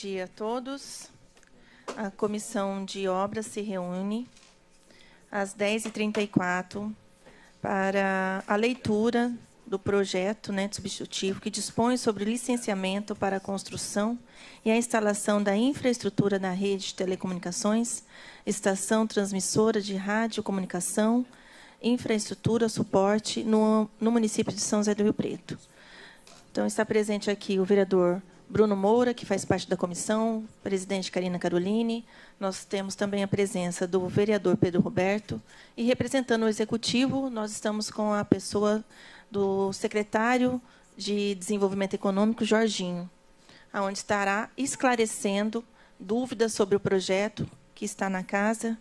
dia a todos. A Comissão de Obras se reúne às 10h34 para a leitura do projeto substitutivo que dispõe sobre licenciamento para a construção e a instalação da infraestrutura da rede de telecomunicações, estação transmissora de radiocomunicação, infraestrutura, suporte no município de São José do Rio Preto. Então, está presente aqui o vereador Bruno Moura, que faz parte da comissão, presidente Karina Caroline. Nós temos também a presença do vereador Pedro Roberto. E, representando o executivo, nós estamos com a pessoa do secretário de Desenvolvimento Econômico, Jorginho, onde estará esclarecendo dúvidas sobre o projeto que está na casa,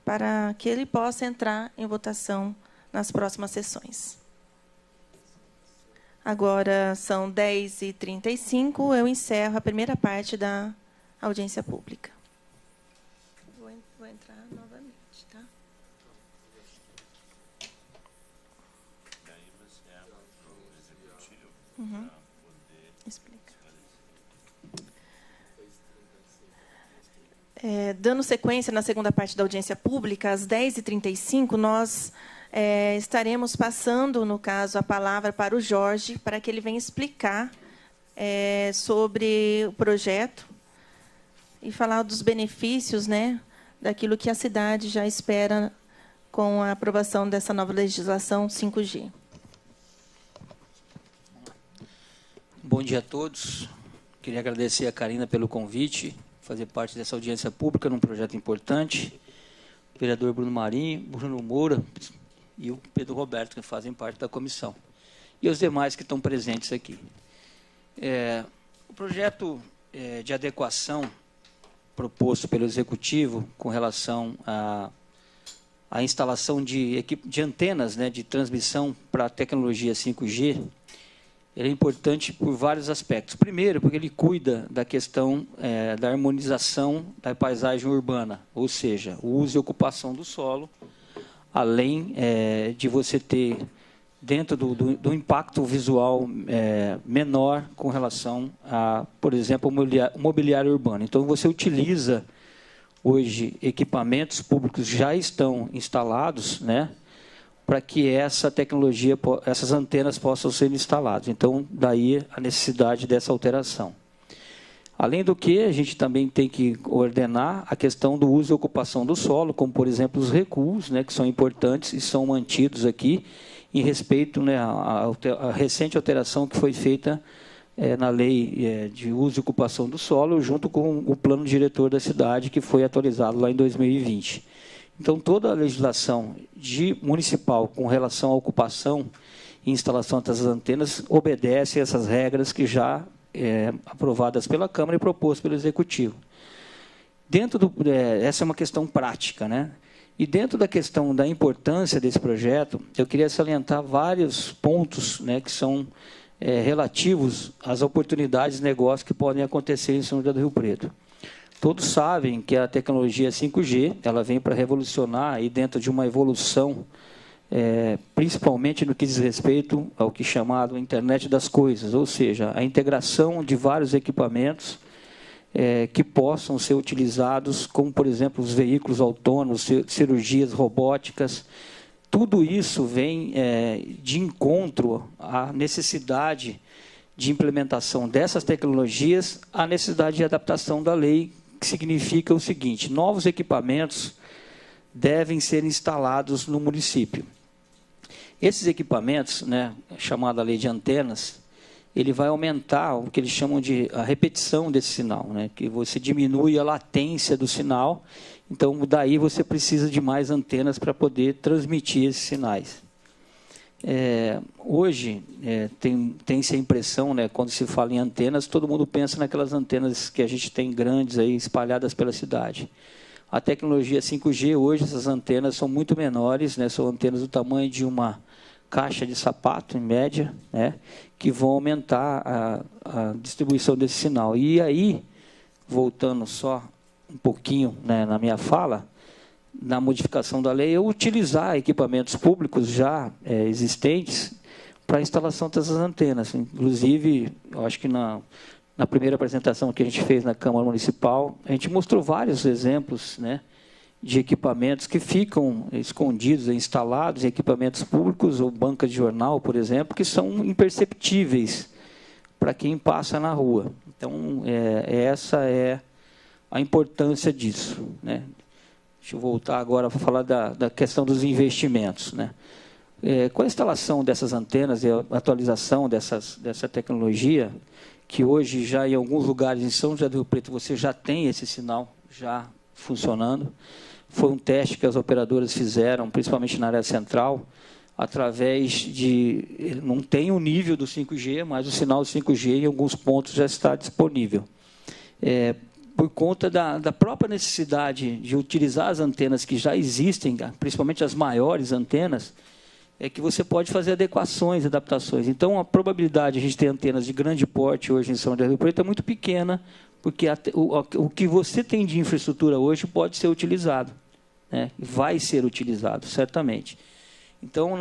para que ele possa entrar em votação nas próximas sessões. Agora são 10h35, eu encerro a primeira parte da audiência pública. Vou entrar novamente, tá? Uhum. Explica. Dando sequência na segunda parte da audiência pública, às 10h35, nós estaremos passando, no caso, a palavra para o Jorge, para que ele venha explicar sobre o projeto e falar dos benefícios, daquilo que a cidade já espera com a aprovação dessa nova legislação 5G. Bom dia a todos. Queria agradecer a Karina pelo convite, fazer parte dessa audiência pública num projeto importante. O vereador Bruno Marinho, Bruno Moura e o Pedro Roberto, que fazem parte da comissão. E os demais que estão presentes aqui. O projeto de adequação proposto pelo Executivo com relação à instalação de antenas de transmissão para a tecnologia 5G, ele é importante por vários aspectos. Primeiro, porque ele cuida da questão da harmonização da paisagem urbana, ou seja, o uso e ocupação do solo, além de você ter, dentro do impacto visual menor com relação a, por exemplo, o mobiliário urbano. Então, você utiliza, hoje, equipamentos públicos já estão instalados, para que essa tecnologia, essas antenas possam ser instaladas. Então, daí a necessidade dessa alteração. Além do que, a gente também tem que ordenar a questão do uso e ocupação do solo, como, por exemplo, os recuos, que são importantes e são mantidos aqui, em respeito à recente alteração que foi feita na lei de uso e ocupação do solo, junto com o plano diretor da cidade, que foi atualizado lá em 2020. Então, toda a legislação municipal com relação à ocupação e instalação dessas antenas obedece a essas regras que já aprovadas pela Câmara e propostas pelo Executivo. Essa é uma questão prática, E dentro da questão da importância desse projeto, eu queria salientar vários pontos que são relativos às oportunidades de negócio que podem acontecer em São José do Rio Preto. Todos sabem que a tecnologia 5G ela vem para revolucionar e dentro de uma evolução, principalmente no que diz respeito ao que é chamado internet das coisas, ou seja, a integração de vários equipamentos que possam ser utilizados, como, por exemplo, os veículos autônomos, cirurgias robóticas. Tudo isso vem de encontro à necessidade de implementação dessas tecnologias, à necessidade de adaptação da lei, que significa o seguinte: novos equipamentos devem ser instalados no município. Esses equipamentos, chamada lei de antenas, ele vai aumentar o que eles chamam de a repetição desse sinal, que você diminui a latência do sinal, então daí você precisa de mais antenas para poder transmitir esses sinais. Hoje, tem-se a impressão, quando se fala em antenas, todo mundo pensa naquelas antenas que a gente tem grandes aí, espalhadas pela cidade. A tecnologia 5G, hoje, essas antenas são muito menores, são antenas do tamanho de uma caixa de sapato, em média, que vão aumentar a distribuição desse sinal. E aí, voltando só um pouquinho na minha fala, na modificação da lei, é utilizar equipamentos públicos já existentes para a instalação dessas antenas. Inclusive, eu acho que na primeira apresentação que a gente fez na Câmara Municipal, a gente mostrou vários exemplos, né, de equipamentos que ficam escondidos, instalados em equipamentos públicos ou banca de jornal, por exemplo, que são imperceptíveis para quem passa na rua. Então, essa é a importância disso, né? Deixa eu voltar agora para falar da questão dos investimentos, né? Com a instalação dessas antenas e a atualização dessa tecnologia, que hoje já em alguns lugares em São José do Rio Preto você já tem esse sinal já funcionando. Foi um teste que as operadoras fizeram, principalmente na área central, através de... Não tem o nível do 5G, mas o sinal 5G em alguns pontos já está disponível. Por conta da própria necessidade de utilizar as antenas que já existem, principalmente as maiores antenas, é que você pode fazer adequações, adaptações. Então, a probabilidade de a gente ter antenas de grande porte hoje em São José do Rio Preto é muito pequena, porque o que você tem de infraestrutura hoje pode ser utilizado, né? Vai ser utilizado, certamente. Então,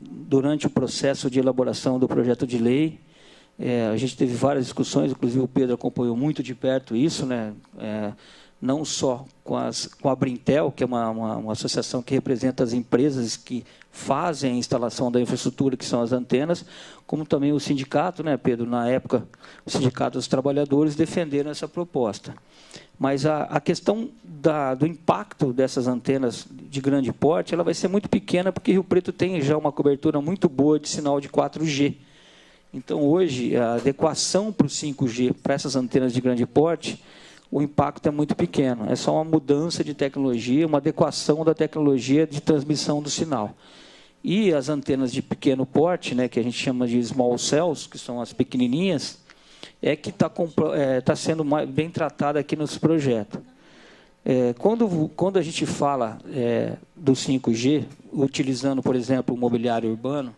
durante o processo de elaboração do projeto de lei, a gente teve várias discussões, inclusive o Pedro acompanhou muito de perto isso, né? Não só com a Brintel, que é uma associação que representa as empresas que fazem a instalação da infraestrutura, que são as antenas, como também o sindicato, né, Pedro? Na época, o Sindicato dos Trabalhadores defenderam essa proposta. Mas a questão do impacto dessas antenas de grande porte, ela vai ser muito pequena, porque Rio Preto tem já uma cobertura muito boa de sinal de 4G. Então, hoje, a adequação para o 5G, para essas antenas de grande porte, o impacto é muito pequeno. É só uma mudança de tecnologia, uma adequação da tecnologia de transmissão do sinal. E as antenas de pequeno porte, né, que a gente chama de small cells, que são as pequenininhas, que está sendo bem tratada aqui nos projetos. Quando a gente fala do 5G, utilizando, por exemplo, o mobiliário urbano,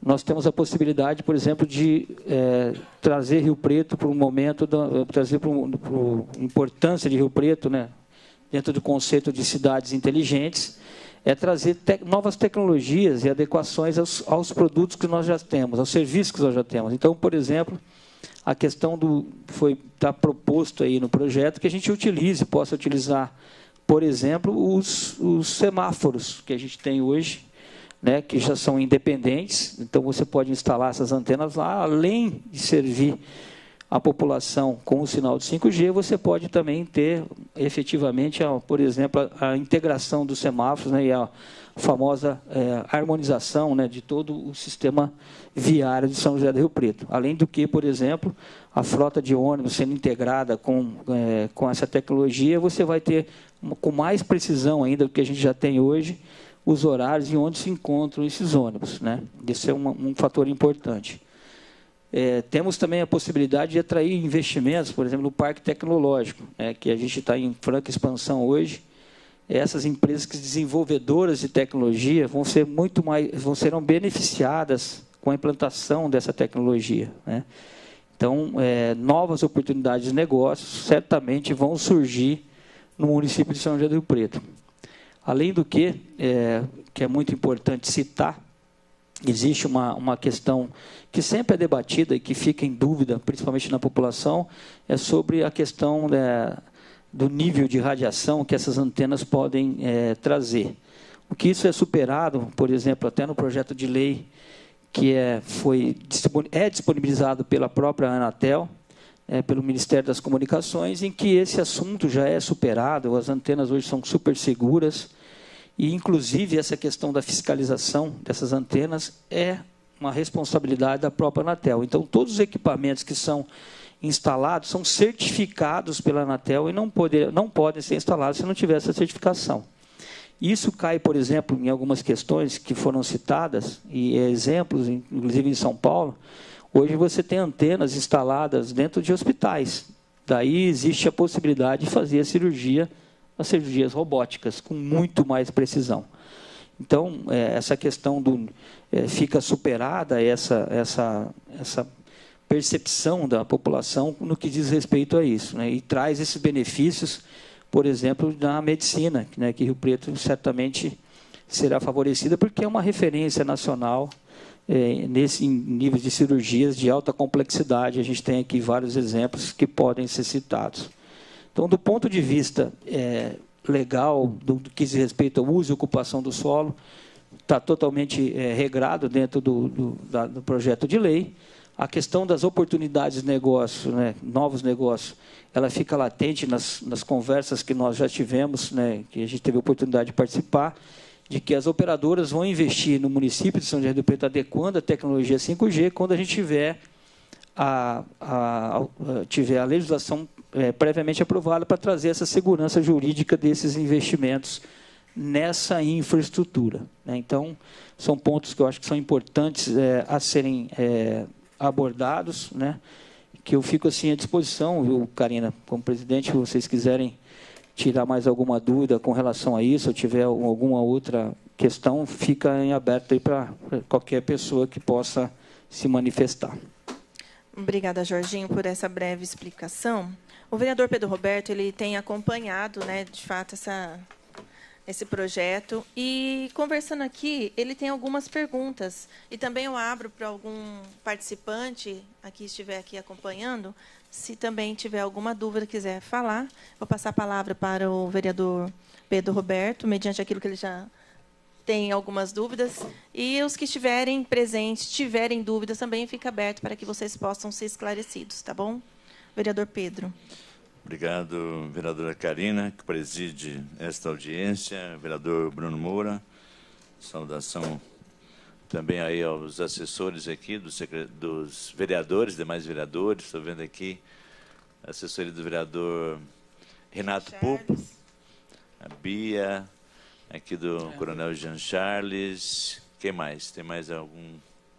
nós temos a possibilidade, por exemplo, de trazer Rio Preto para um momento, trazer para a importância de Rio Preto, né, dentro do conceito de cidades inteligentes, trazer novas tecnologias e adequações aos produtos que nós já temos, aos serviços que nós já temos. Então, por exemplo, a questão está proposto aí no projeto que a gente possa utilizar, por exemplo, os semáforos que a gente tem hoje, né, que já são independentes. Então, você pode instalar essas antenas lá, além de servir a população com o sinal de 5G, você pode também ter, efetivamente, por exemplo, a integração dos semáforos, né, e a famosa harmonização, né, de todo o sistema viário de São José do Rio Preto. Além do que, por exemplo, a frota de ônibus sendo integrada com essa tecnologia, você vai ter, com mais precisão ainda do que a gente já tem hoje, os horários e onde se encontram esses ônibus, né? Esse é um fator importante. Temos também a possibilidade de atrair investimentos, por exemplo, no parque tecnológico, que a gente está em franca expansão hoje. Essas empresas desenvolvedoras de tecnologia serão beneficiadas com a implantação dessa tecnologia, né? Então, novas oportunidades de negócios certamente vão surgir no município de São José do Rio Preto. Além do que é muito importante citar, existe uma questão que sempre é debatida e que fica em dúvida, principalmente na população, sobre a questão do nível de radiação que essas antenas podem trazer. O que isso é superado, por exemplo, até no projeto de lei que é disponibilizado pela própria Anatel, pelo Ministério das Comunicações, em que esse assunto já é superado, as antenas hoje são super seguras, e, inclusive, essa questão da fiscalização dessas antenas é uma responsabilidade da própria Anatel. Então, todos os equipamentos que são instalados são certificados pela Anatel e não podem ser instalados se não tiver essa certificação. Isso cai, por exemplo, em algumas questões que foram citadas, e exemplos, inclusive em São Paulo. Hoje você tem antenas instaladas dentro de hospitais. Daí existe a possibilidade de fazer as cirurgias robóticas com muito mais precisão. Então, essa questão fica superada, essa percepção da população no que diz respeito a isso, né? E traz esses benefícios, por exemplo, na medicina, né, que Rio Preto certamente será favorecida, porque é uma referência nacional em níveis de cirurgias de alta complexidade. A gente tem aqui vários exemplos que podem ser citados. Então, do ponto de vista legal, do que diz respeito ao uso e ocupação do solo, está totalmente regrado dentro do projeto de lei. A questão das oportunidades de negócio, né, novos negócios, ela fica latente nas conversas que nós já tivemos, né, que a gente teve a oportunidade de participar, de que as operadoras vão investir no município de São José do Rio Preto, adequando a tecnologia 5G, quando a gente tiver a legislação previamente aprovada para trazer essa segurança jurídica desses investimentos nessa infraestrutura, né? Então, são pontos que eu acho que são importantes a serem abordados, né? Que eu fico assim à disposição, viu, Karina, como presidente, se vocês quiserem tirar mais alguma dúvida com relação a isso, ou tiver alguma outra questão, fica em aberto aí para qualquer pessoa que possa se manifestar. Obrigada, Jorginho, por essa breve explicação. O vereador Pedro Roberto ele tem acompanhado, né, de fato, esse projeto. E, conversando aqui, ele tem algumas perguntas. E também eu abro para algum participante aqui estiver aqui acompanhando, se também tiver alguma dúvida, quiser falar. Vou passar a palavra para o vereador Pedro Roberto, mediante aquilo que ele já tem algumas dúvidas. E os que estiverem presentes, tiverem dúvidas, também fica aberto para que vocês possam ser esclarecidos, tá bom? Vereador Pedro. Obrigado, vereadora Karina, que preside esta audiência, vereador Bruno Moura, saudação também aí aos assessores aqui, dos vereadores, demais vereadores, estou vendo aqui a assessoria do vereador Renato Pupo, a Bia, aqui do Coronel Jean Charles, quem mais? Tem mais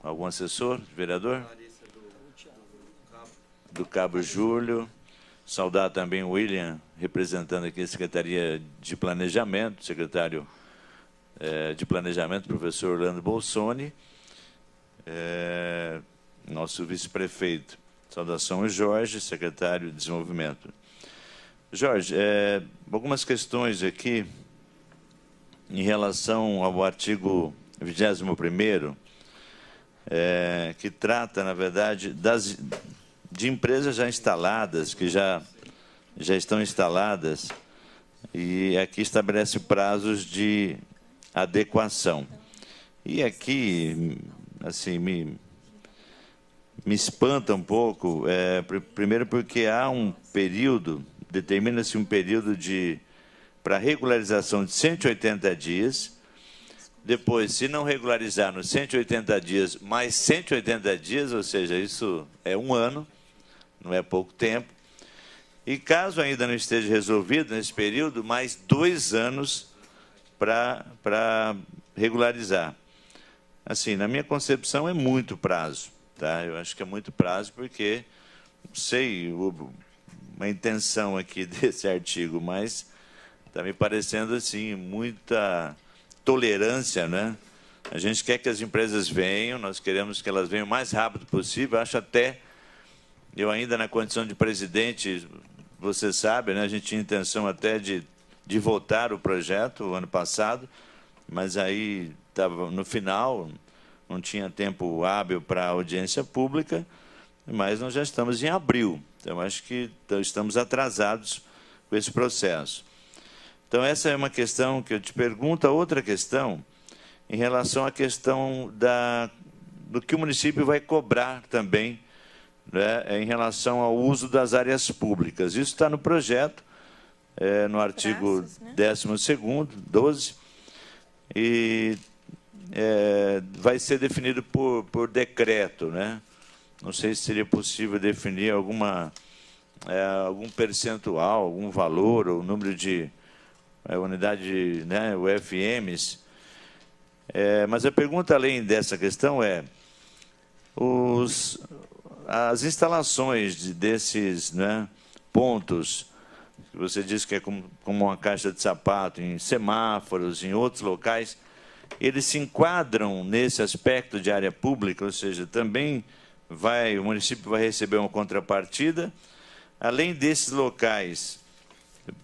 algum assessor, vereador? Do Cabo Júlio. Saudar também o William, representando aqui a Secretaria de Planejamento, secretário de Planejamento, professor Orlando Bolsoni, nosso vice-prefeito. Saudação ao Jorge, secretário de Desenvolvimento. Jorge, algumas questões aqui em relação ao artigo 21º, que trata, na verdade, de empresas já instaladas, que já estão instaladas, e aqui estabelece prazos de adequação. E aqui, assim, me espanta um pouco, primeiro porque há um período, determina-se um período para regularização de 180 dias, depois, se não regularizar nos 180 dias, mais 180 dias, ou seja, isso é um ano, não é pouco tempo. E caso ainda não esteja resolvido nesse período, mais 2 anos para regularizar. Assim, na minha concepção, é muito prazo. Tá? Eu acho que é muito prazo porque, não sei uma intenção aqui desse artigo, mas está me parecendo assim, muita tolerância, né? A gente quer que as empresas venham, nós queremos que elas venham o mais rápido possível. Acho até, eu ainda na condição de presidente, você sabe, né, a gente tinha intenção até de votar o projeto o ano passado, mas aí estava no final, não tinha tempo hábil para a audiência pública, mas nós já estamos em abril, então acho que estamos atrasados com esse processo. Então, essa é uma questão que eu te pergunto. A outra questão, em relação à questão do que o município vai cobrar também, né, em relação ao uso das áreas públicas. Isso está no projeto, no artigo 12º, 12, e vai ser definido por decreto, né? Não sei se seria possível definir algum percentual, algum valor, ou número de unidade, né, UFMs. Mas a pergunta, além dessa questão, as instalações desses, né, pontos, que você disse que é como uma caixa de sapato, em semáforos, em outros locais, eles se enquadram nesse aspecto de área pública, ou seja, também o município vai receber uma contrapartida. Além desses locais,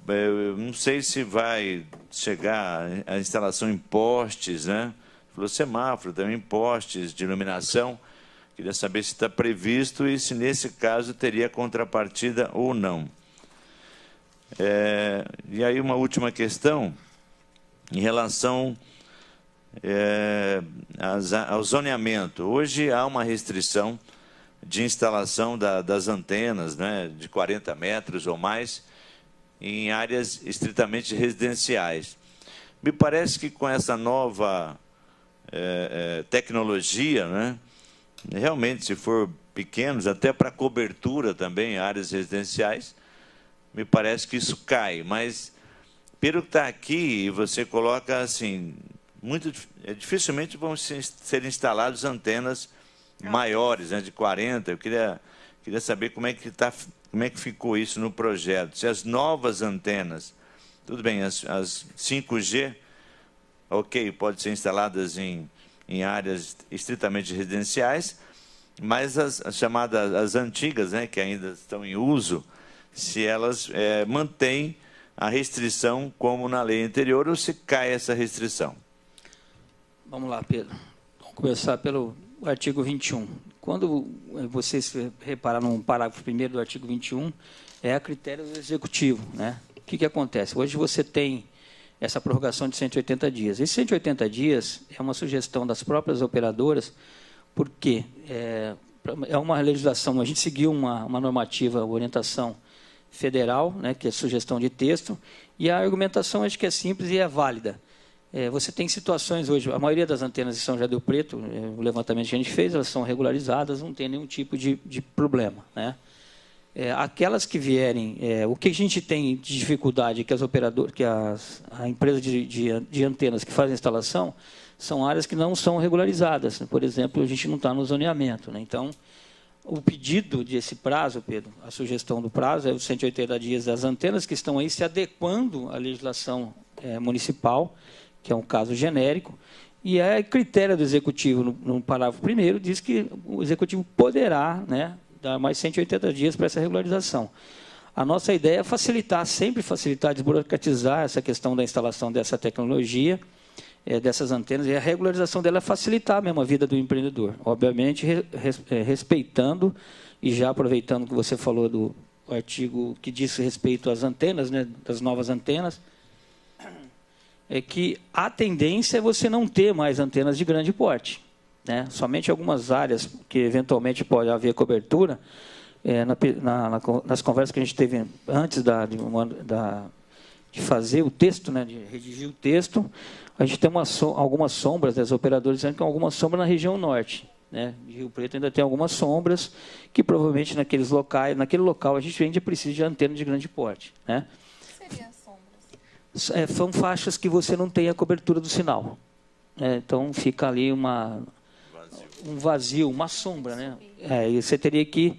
eu não sei se vai chegar a instalação em postes, né? pelo semáforo, também postes de iluminação. Queria saber se está previsto e se, nesse caso, teria contrapartida ou não. E aí, uma última questão, em relação ao zoneamento. Hoje há uma restrição de instalação das antenas, né, de 40 metros ou mais, em áreas estritamente residenciais. Me parece que com essa nova tecnologia, né, realmente, se for pequenos, até para cobertura também, em áreas residenciais, me parece que isso cai. Mas, pelo que está aqui, você coloca assim, dificilmente vão ser instaladas antenas maiores, né, de 40. Eu queria saber como é que ficou isso no projeto. Se as novas antenas, tudo bem, as 5G, ok, pode ser instaladas em áreas estritamente residenciais, mas as chamadas, as antigas, né, que ainda estão em uso, se elas mantêm a restrição como na lei anterior ou se cai essa restrição. Vamos lá, Pedro. Vamos começar pelo artigo 21. Quando vocês repararam no parágrafo 1º do artigo 21, é a critério do Executivo, né? O que acontece? Hoje você tem essa prorrogação de 180 dias. Esses 180 dias é uma sugestão das próprias operadoras, porque é uma legislação, a gente seguiu uma normativa, orientação federal, né, que é sugestão de texto, e a argumentação acho que é simples e é válida. Você tem situações hoje, a maioria das antenas de São José do Rio Preto, o levantamento que a gente fez, elas são regularizadas, não tem nenhum tipo de problema, né? Aquelas que vierem, o que a gente tem de dificuldade, que as operadoras, que a empresa de antenas que fazem a instalação, são áreas que não são regularizadas. Por exemplo, a gente não está no zoneamento, né? Então, o pedido desse prazo, Pedro, a sugestão do prazo é os 180 dias das antenas que estão aí se adequando à legislação municipal, que é um caso genérico, e é critério do Executivo, no parágrafo 1º, diz que o Executivo poderá, né, dar mais 180 dias para essa regularização. A nossa ideia é facilitar, sempre facilitar, desburocratizar essa questão da instalação dessa tecnologia, dessas antenas, e a regularização dela é facilitar mesmo a vida do empreendedor. Obviamente, respeitando, e já aproveitando que você falou do artigo que diz respeito às antenas, né, das novas antenas, é que a tendência é você não ter mais antenas de grande porte, né? Somente algumas áreas que eventualmente pode haver cobertura, nas conversas que a gente teve antes de fazer o texto, né, de redigir o texto, a gente tem algumas sombras, das operadoras dizendo que tem alguma sombra na região norte, né? De Rio Preto ainda tem algumas sombras que provavelmente naquele local a gente ainda precisa de antena de grande porte, né? São faixas que você não tem a cobertura do sinal. Então, fica ali um vazio, uma sombra, né? E você teria que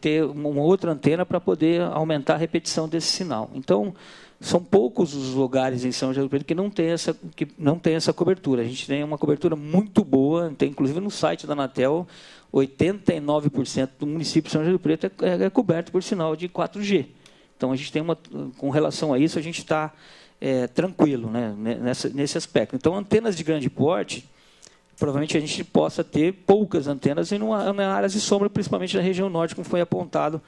ter uma outra antena para poder aumentar a repetição desse sinal. Então, são poucos os lugares em São José do Rio Preto que não tem essa cobertura. A gente tem uma cobertura muito boa, tem inclusive no site da Anatel, 89% do município de São José do Rio Preto é coberto por sinal de 4G. Então, a gente tem com relação a isso, a gente está tranquilo, né, nesse aspecto. Então, antenas de grande porte, provavelmente a gente possa ter poucas antenas em áreas de sombra, principalmente na região norte, como foi apontado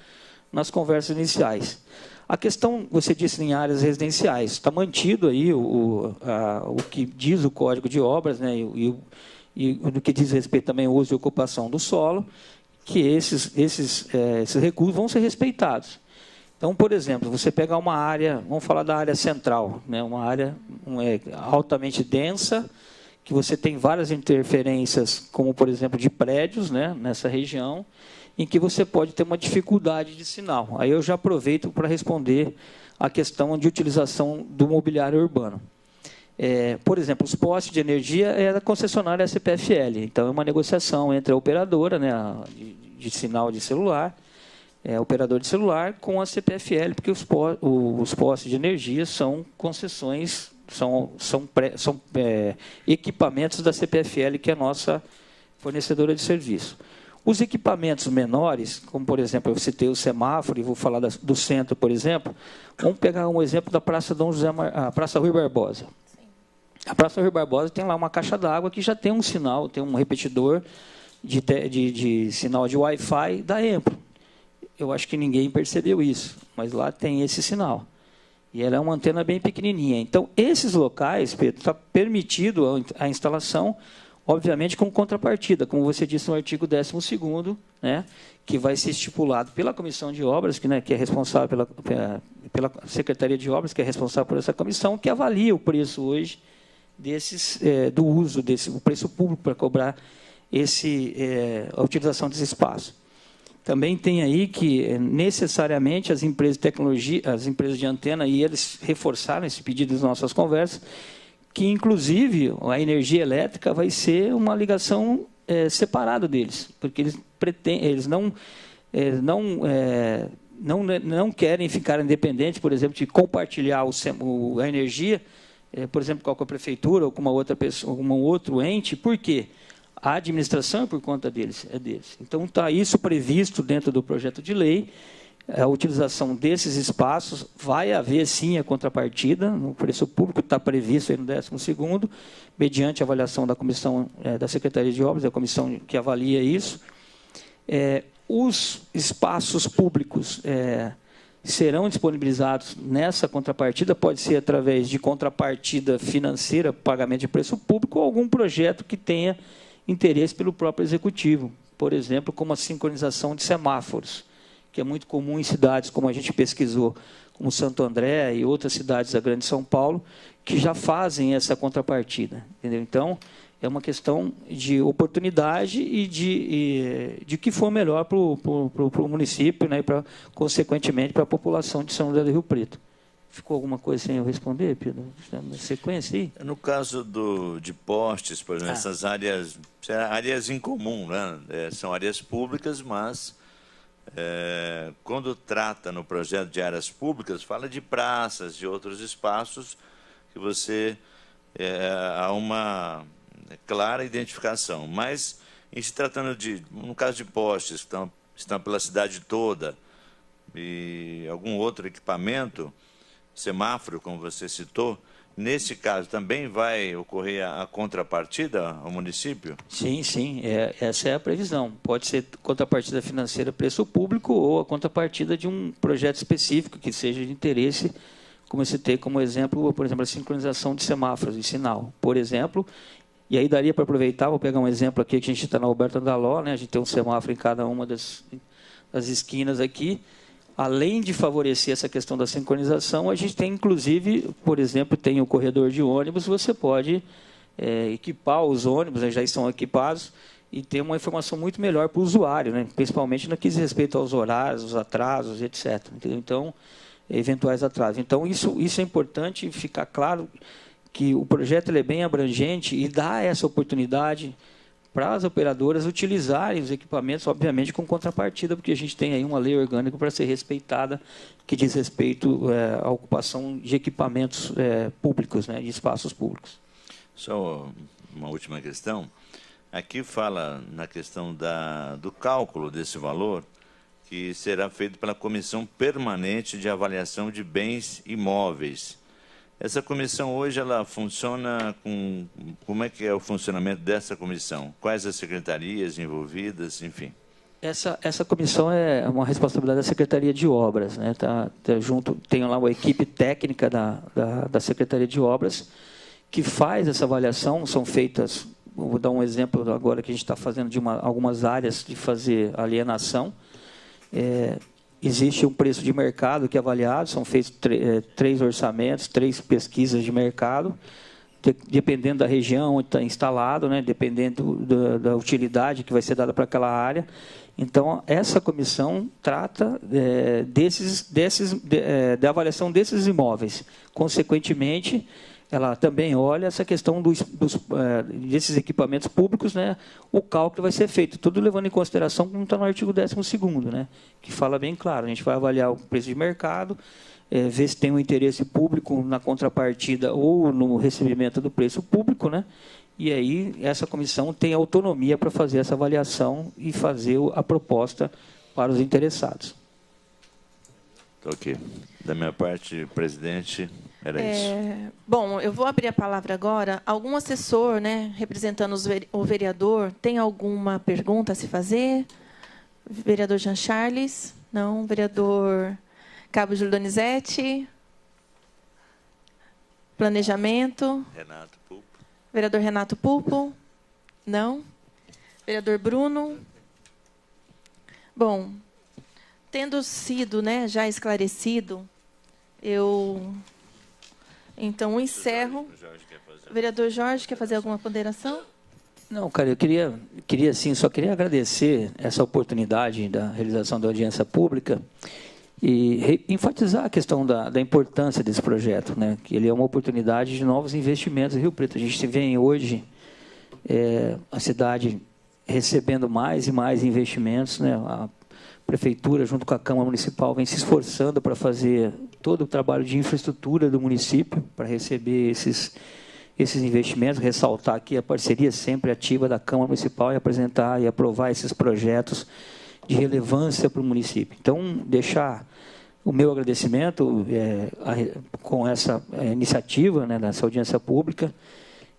nas conversas iniciais. A questão, você disse, em áreas residenciais, está mantido aí o que diz o Código de Obras, né, e no que diz respeito também ao uso e ocupação do solo, que esses recursos vão ser respeitados. Então, por exemplo, você pegar uma área, vamos falar da área central, né, uma área altamente densa, que você tem várias interferências, como, por exemplo, de prédios, né, nessa região, em que você pode ter uma dificuldade de sinal. Aí eu já aproveito para responder a questão de utilização do mobiliário urbano. Por exemplo, os postes de energia é da concessionária CPFL, então é uma negociação entre a operadora, né, de sinal de celular, operador de celular, com a CPFL, porque os postes de energia são concessões, são equipamentos da CPFL, que é a nossa fornecedora de serviço. Os equipamentos menores, como, por exemplo, eu citei o semáforo, e vou falar do centro, por exemplo, vamos pegar um exemplo da Praça Dom José, a Praça Rui Barbosa. A Praça Rui Barbosa tem lá uma caixa d'água que já tem um sinal, tem um repetidor de sinal de Wi-Fi da EMPRO. Eu acho que ninguém percebeu isso, mas lá tem esse sinal. E ela é uma antena bem pequenininha. Então, esses locais, Pedro, está permitido a instalação, obviamente, com contrapartida, como você disse no artigo 12º, né, que vai ser estipulado pela Comissão de Obras, que é responsável pela Secretaria de Obras, que é responsável por essa comissão, que avalia o preço hoje do uso o preço público para cobrar a utilização desse espaço. Também tem aí que, necessariamente, as empresas de tecnologia, as empresas de antena, e eles reforçaram esse pedido nas nossas conversas, que, inclusive, a energia elétrica vai ser uma ligação separada deles, porque eles não querem ficar independentes, por exemplo, de compartilhar a energia, por exemplo, com a prefeitura ou com uma outra pessoa, algum outro ente. Por quê? A administração é por conta deles, é deles. Então, está isso previsto dentro do projeto de lei, a utilização desses espaços, vai haver, sim, a contrapartida, no preço público, está previsto aí no 12º, mediante a avaliação da comissão da Secretaria de Obras, a comissão que avalia isso. Os espaços públicos serão disponibilizados nessa contrapartida, pode ser através de contrapartida financeira, pagamento de preço público, ou algum projeto que tenha interesse pelo próprio executivo, por exemplo, como a sincronização de semáforos, que é muito comum em cidades, como a gente pesquisou, como Santo André e outras cidades da Grande São Paulo, que já fazem essa contrapartida. Entendeu? Então, é uma questão de oportunidade e de que for melhor para o município, né, e, consequentemente, para a população de São José do Rio Preto. Ficou alguma coisa sem eu responder, Pedro? Na sequência aí? No caso de postes, por exemplo, essas áreas em comum, né? São áreas públicas, mas quando trata no projeto de áreas públicas, fala de praças, de outros espaços que há uma clara identificação. Mas, em se tratando no caso de postes, que estão pela cidade toda, e algum outro equipamento, semáforo, como você citou, nesse caso também vai ocorrer a contrapartida ao município? Sim, sim, essa é a previsão. Pode ser contrapartida financeira preço público ou a contrapartida de um projeto específico que seja de interesse, como eu citei como exemplo, por exemplo, a sincronização de semáforos de sinal, por exemplo. E aí daria para aproveitar, vou pegar um exemplo aqui, que a gente está na Alberto Andaló, né? A gente tem um semáforo em cada uma das esquinas aqui. Além de favorecer essa questão da sincronização, a gente tem, inclusive, por exemplo, tem o corredor de ônibus, você pode equipar os ônibus, né, já estão equipados, e ter uma informação muito melhor para o usuário, né, principalmente no que diz respeito aos horários, os atrasos, etc. Entendeu? Então, eventuais atrasos. Então, isso é importante ficar claro que o projeto ele é bem abrangente e dá essa oportunidade para as operadoras utilizarem os equipamentos, obviamente, com contrapartida, porque a gente tem aí uma lei orgânica para ser respeitada, que diz respeito à ocupação de equipamentos públicos, né, de espaços públicos. Só uma última questão. Aqui fala na questão do cálculo desse valor, que será feito pela Comissão Permanente de Avaliação de Bens Imóveis. Essa comissão hoje ela funciona como é que é o funcionamento dessa comissão? Quais as secretarias envolvidas, enfim? Essa comissão é uma responsabilidade da Secretaria de Obras, né? Tá junto, tem lá uma equipe técnica da Secretaria de Obras que faz essa avaliação. São feitas, vou dar um exemplo agora que a gente está fazendo de algumas áreas de fazer alienação. Existe um preço de mercado que é avaliado, são feitos 3 orçamentos, 3 pesquisas de mercado, dependendo da região onde está instalado, né, dependendo da utilidade que vai ser dada para aquela área. Então, essa comissão trata da avaliação desses imóveis. Consequentemente, ela também olha essa questão desses equipamentos públicos, né? O cálculo vai ser feito, tudo levando em consideração, como está no artigo 12º, né? Que fala bem claro, a gente vai avaliar o preço de mercado, ver se tem um interesse público na contrapartida ou no recebimento do preço público, né? E aí essa comissão tem autonomia para fazer essa avaliação e fazer a proposta para os interessados. Ok. Da minha parte, presidente, Era isso. Bom, eu vou abrir a palavra agora. Algum assessor, né, representando o vereador, tem alguma pergunta a se fazer? Vereador Jean Charles? Não. Vereador Cabo Júlio Donizete? Planejamento? Renato Pulpo. Vereador Renato Pulpo? Não. Vereador Bruno? Bom, tendo sido, né, já esclarecido, eu então encerro. O vereador Jorge quer fazer alguma ponderação? Não, cara, eu queria sim, só queria agradecer essa oportunidade da realização da audiência pública e enfatizar a questão da importância desse projeto, né? Que ele é uma oportunidade de novos investimentos em Rio Preto. A gente vê hoje a cidade recebendo mais e mais investimentos, né? A prefeitura, junto com a Câmara Municipal, vem se esforçando para fazer todo o trabalho de infraestrutura do município para receber esses investimentos, ressaltar aqui a parceria sempre ativa da Câmara Municipal e apresentar e aprovar esses projetos de relevância para o município. Então, deixar o meu agradecimento com essa iniciativa, né, dessa audiência pública,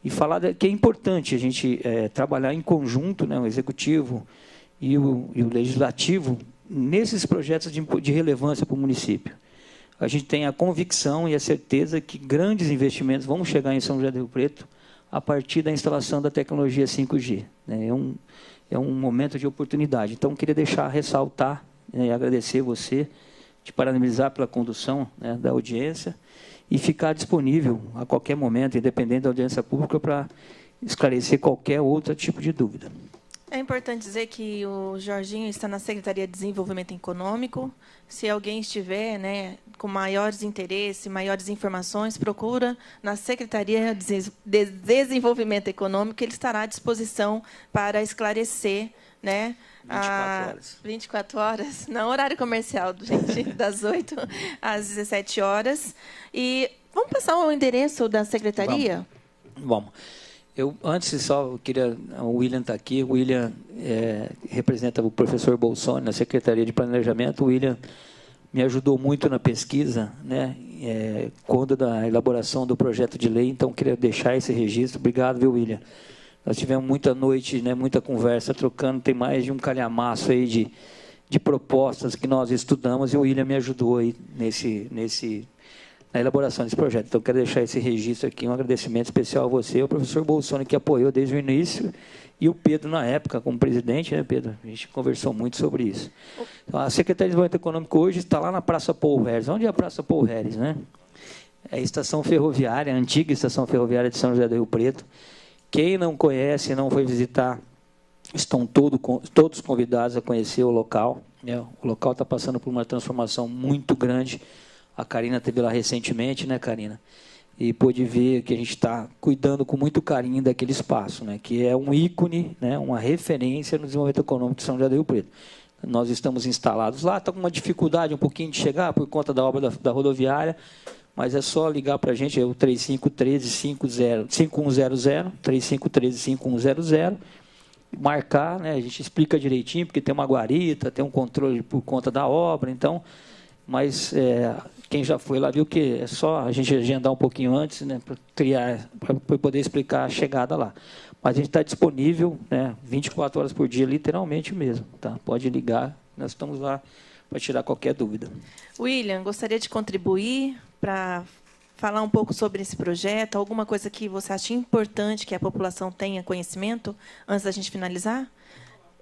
e falar que é importante a gente trabalhar em conjunto, né, o Executivo e o Legislativo, nesses projetos de relevância para o município. A gente tem a convicção e a certeza que grandes investimentos vão chegar em São José do Rio Preto a partir da instalação da tecnologia 5G. Né? É um momento de oportunidade. Então, queria ressaltar e agradecer você, te parabenizar pela condução, né, da audiência e ficar disponível a qualquer momento, independente da audiência pública, para esclarecer qualquer outro tipo de dúvida. É importante dizer que o Jorginho está na Secretaria de Desenvolvimento Econômico. Se alguém estiver, né, com maiores interesses, maiores informações, procura na Secretaria de Desenvolvimento Econômico, ele estará à disposição para esclarecer, né, 24 horas. 24 horas, não horário comercial, gente, das 8 às 17 horas. E vamos passar o endereço da secretaria? Vamos. Eu, antes, só queria... O William está aqui. O William representa o professor Bolsoni na Secretaria de Planejamento. O William me ajudou muito na pesquisa, né, quando da elaboração do projeto de lei. Então, queria deixar esse registro. Obrigado, viu, William? Nós tivemos muita noite, né, muita conversa, trocando. Tem mais de um calhamaço aí de propostas que nós estudamos. E o William me ajudou aí na elaboração desse projeto. Então, quero deixar esse registro aqui, um agradecimento especial a você, o professor Bolsoni, que apoiou desde o início, e o Pedro, na época, como presidente, né, Pedro? A gente conversou muito sobre isso. Então, a Secretaria de Desenvolvimento Econômico hoje está lá na Praça Paul Harris. Onde é a Praça Paul Harris, né? É a estação ferroviária, a antiga estação ferroviária de São José do Rio Preto. Quem não conhece, não foi visitar, estão todos convidados a conhecer o local. Né? O local está passando por uma transformação muito grande. A Karina esteve lá recentemente, né, Karina? E pôde ver que a gente está cuidando com muito carinho daquele espaço, né, que é um ícone, né, uma referência no desenvolvimento econômico de São José do Rio Preto. Nós estamos instalados lá, está com uma dificuldade um pouquinho de chegar por conta da obra da rodoviária, mas é só ligar para a gente, é o 3513-5100, 3513-5100, marcar, né, a gente explica direitinho, porque tem uma guarita, tem um controle por conta da obra, então... Mas quem já foi lá viu que é só a gente agendar um pouquinho antes, né, para poder explicar a chegada lá. Mas a gente está disponível, né, 24 horas por dia, literalmente mesmo. Tá? Pode ligar, nós estamos lá para tirar qualquer dúvida. William, gostaria de contribuir para falar um pouco sobre esse projeto, alguma coisa que você acha importante que a população tenha conhecimento antes da gente finalizar?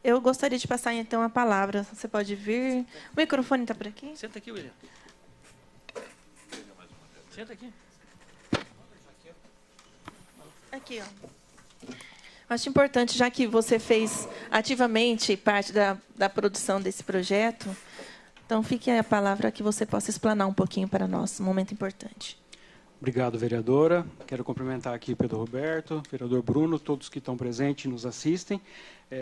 Eu gostaria de passar, então, a palavra. Você pode vir. O microfone está por aqui? Senta aqui, William. Senta aqui. Aqui, ó. Acho importante, já que você fez ativamente parte da produção desse projeto, então fique a palavra que você possa explanar um pouquinho para nós, um momento importante. Obrigado, vereadora. Quero cumprimentar aqui Pedro Roberto, vereador Bruno, todos que estão presentes e nos assistem.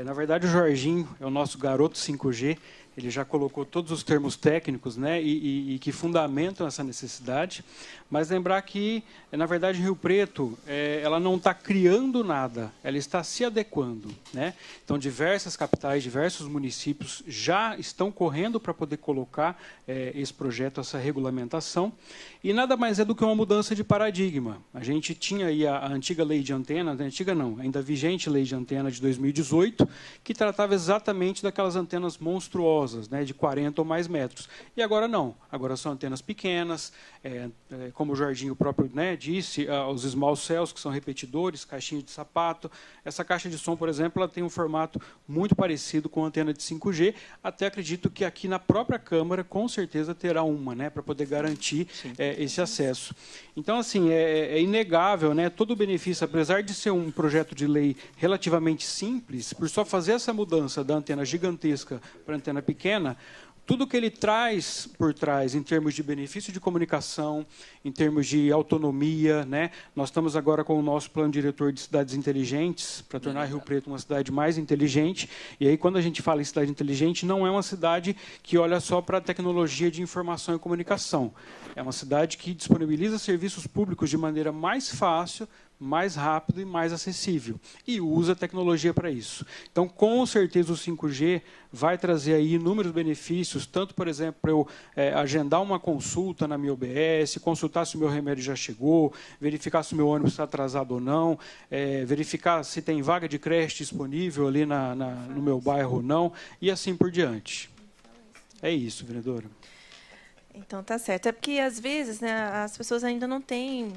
Na verdade, o Jorginho é o nosso garoto 5G, ele já colocou todos os termos técnicos, né, e que fundamentam essa necessidade, mas lembrar que, na verdade, Rio Preto, ela não está criando nada, ela está se adequando, né? Então, diversas capitais, diversos municípios já estão correndo para poder colocar esse projeto, essa regulamentação, e nada mais é do que uma mudança de paradigma. A gente tinha aí a antiga lei de antena, antiga não, ainda vigente lei de antena de 2018, que tratava exatamente daquelas antenas monstruosas, né, de 40 ou mais metros. E agora não, agora são antenas pequenas, como o Jorginho próprio, né, disse, os small cells, que são repetidores, caixinha de sapato. Essa caixa de som, por exemplo, ela tem um formato muito parecido com a antena de 5G, até acredito que aqui na própria Câmara, com certeza, terá uma, né, para poder garantir esse acesso. Então, assim, é inegável, né, todo o benefício, apesar de ser um projeto de lei relativamente simples, por só fazer essa mudança da antena gigantesca para a antena pequena, tudo que ele traz por trás em termos de benefício de comunicação, em termos de autonomia, né? Nós estamos agora com o nosso plano diretor de cidades inteligentes para tornar Rio Preto uma cidade mais inteligente. E aí, quando a gente fala em cidade inteligente, não é uma cidade que olha só para a tecnologia de informação e comunicação. É uma cidade que disponibiliza serviços públicos de maneira mais fácil, mais rápido e mais acessível, e usa tecnologia para isso. Então, com certeza, o 5G vai trazer aí inúmeros benefícios, tanto, por exemplo, para eu agendar uma consulta na minha OBS, consultar se o meu remédio já chegou, verificar se o meu ônibus está atrasado ou não, verificar se tem vaga de creche disponível ali no meu bairro ou não, e assim por diante. É isso, vereadora. Então, tá certo. É porque, às vezes, né, as pessoas ainda não têm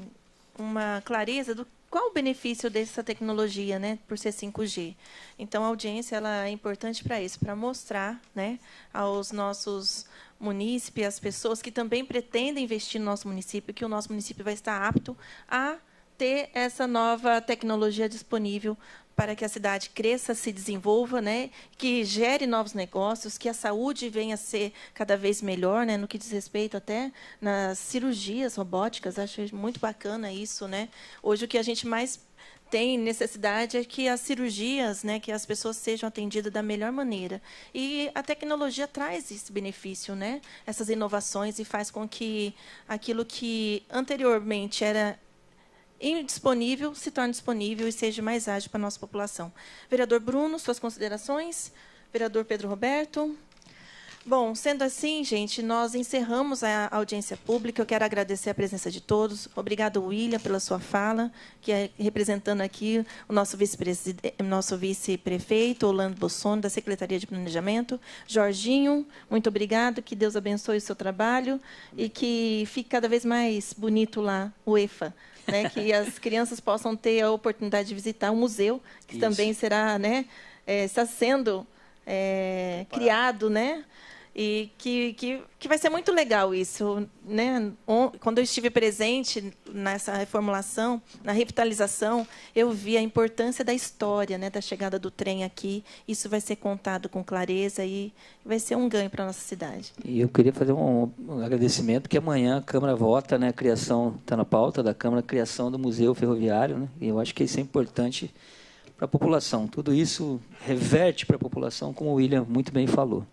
uma clareza do qual o benefício dessa tecnologia, né, por ser 5G. Então, a audiência ela é importante para isso, para mostrar, né, aos nossos munícipes, às pessoas que também pretendem investir no nosso município, que o nosso município vai estar apto a ter essa nova tecnologia disponível para que a cidade cresça, se desenvolva, né, que gere novos negócios, que a saúde venha a ser cada vez melhor, né, no que diz respeito até nas cirurgias robóticas. Acho muito bacana isso, né? Hoje o que a gente mais tem necessidade é que as cirurgias, né, que as pessoas sejam atendidas da melhor maneira. E a tecnologia traz esse benefício, né, essas inovações, e faz com que aquilo que anteriormente era indisponível se torne disponível e seja mais ágil para a nossa população. Vereador Bruno, suas considerações? Vereador Pedro Roberto? Bom, sendo assim, gente, nós encerramos a audiência pública. Eu quero agradecer a presença de todos. Obrigado, William, pela sua fala, que é representando aqui o nosso vice-prefeito, Orlando Bossoni, da Secretaria de Planejamento. Jorginho, muito obrigado. Que Deus abençoe o seu trabalho e que fique cada vez mais bonito lá, o EFA. Né, que as crianças possam ter a oportunidade de visitar um museu, que isso também será, né, está sendo criado, né, e que vai ser muito legal isso, né? Quando eu estive presente nessa reformulação, na revitalização, eu vi a importância da história, né, da chegada do trem aqui. Isso vai ser contado com clareza e vai ser um ganho para a nossa cidade. E eu queria fazer um agradecimento, que amanhã a Câmara vota, né, a criação, está na pauta da Câmara, a criação do Museu Ferroviário, né, e eu acho que isso é importante para a população. Tudo isso reverte para a população, como o William muito bem falou.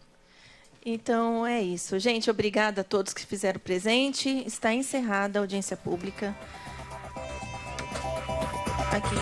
Então, é isso. Gente, obrigada a todos que fizeram presente. Está encerrada a audiência pública. Aqui.